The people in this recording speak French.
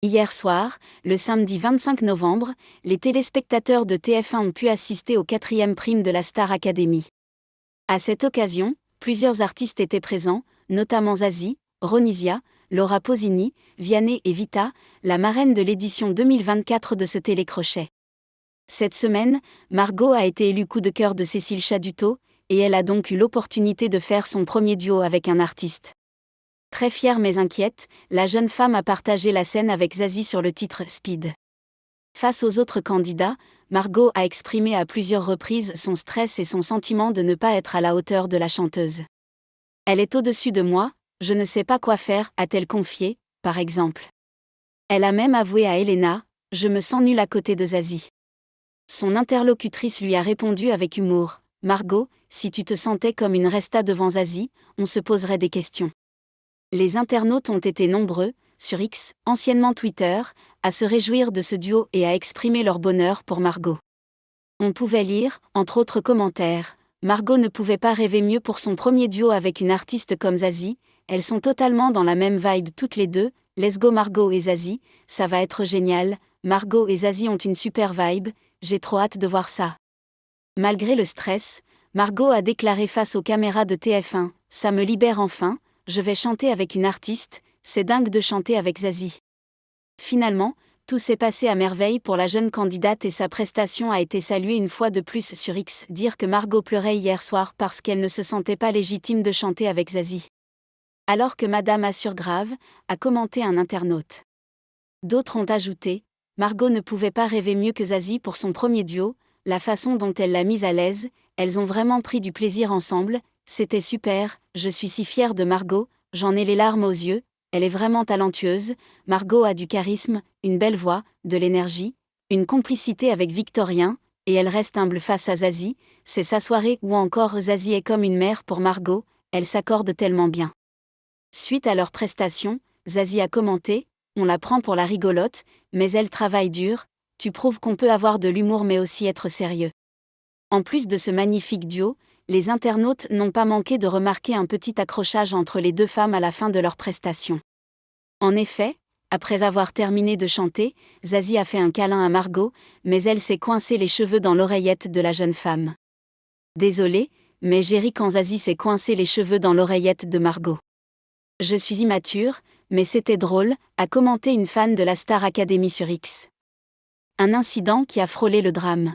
Hier soir, le samedi 25 novembre, les téléspectateurs de TF1 ont pu assister au 4e prime de la Star Academy. À cette occasion, plusieurs artistes étaient présents, notamment Zazie, Ronisia, Laura Pausini, Vianney et Vita, la marraine de l'édition 2024 de ce télécrochet. Cette semaine, Margot a été élue coup de cœur de Cécile Chaduto, et elle a donc eu l'opportunité de faire son premier duo avec un artiste. Très fière mais inquiète, la jeune femme a partagé la scène avec Zazie sur le titre Speed. Face aux autres candidats, Margot a exprimé à plusieurs reprises son stress et son sentiment de ne pas être à la hauteur de la chanteuse. Elle est au-dessus de moi, je ne sais pas quoi faire, a-t-elle confié, par exemple. Elle a même avoué à Elena, je me sens nulle à côté de Zazie. Son interlocutrice lui a répondu avec humour, Margot, si tu te sentais comme une resta devant Zazie, on se poserait des questions. Les internautes ont été nombreux, sur X, anciennement Twitter, à se réjouir de ce duo et à exprimer leur bonheur pour Margot. On pouvait lire, entre autres commentaires, Margot ne pouvait pas rêver mieux pour son premier duo avec une artiste comme Zazie, elles sont totalement dans la même vibe toutes les deux, let's go Margot et Zazie, ça va être génial, Margot et Zazie ont une super vibe, j'ai trop hâte de voir ça. Malgré le stress, Margot a déclaré face aux caméras de TF1, ça me libère enfin, je vais chanter avec une artiste, c'est dingue de chanter avec Zazie. Finalement, tout s'est passé à merveille pour la jeune candidate et sa prestation a été saluée une fois de plus sur X. Dire que Margot pleurait hier soir parce qu'elle ne se sentait pas légitime de chanter avec Zazie. Alors que Madame assure grave, a commenté un internaute. D'autres ont ajouté, Margot ne pouvait pas rêver mieux que Zazie pour son premier duo, la façon dont elle l'a mise à l'aise, elles ont vraiment pris du plaisir ensemble, c'était super, je suis si fière de Margot, j'en ai les larmes aux yeux, elle est vraiment talentueuse, Margot a du charisme, une belle voix, de l'énergie, une complicité avec Victorien, et elle reste humble face à Zazie, c'est sa soirée ou encore Zazie est comme une mère pour Margot, elle s'accorde tellement bien. Suite à leur prestation, Zazie a commenté, on la prend pour la rigolote, mais elle travaille dur, tu prouves qu'on peut avoir de l'humour mais aussi être sérieux. En plus de ce magnifique duo, les internautes n'ont pas manqué de remarquer un petit accrochage entre les deux femmes à la fin de leur prestation. En effet, après avoir terminé de chanter, Zazie a fait un câlin à Margot, mais elle s'est coincé les cheveux dans l'oreillette de la jeune femme. Désolée, mais j'ai ri quand Zazie s'est coincé les cheveux dans l'oreillette de Margot. Je suis immature, mais c'était drôle, a commenté une fan de la Star Academy sur X. Un incident qui a frôlé le drame.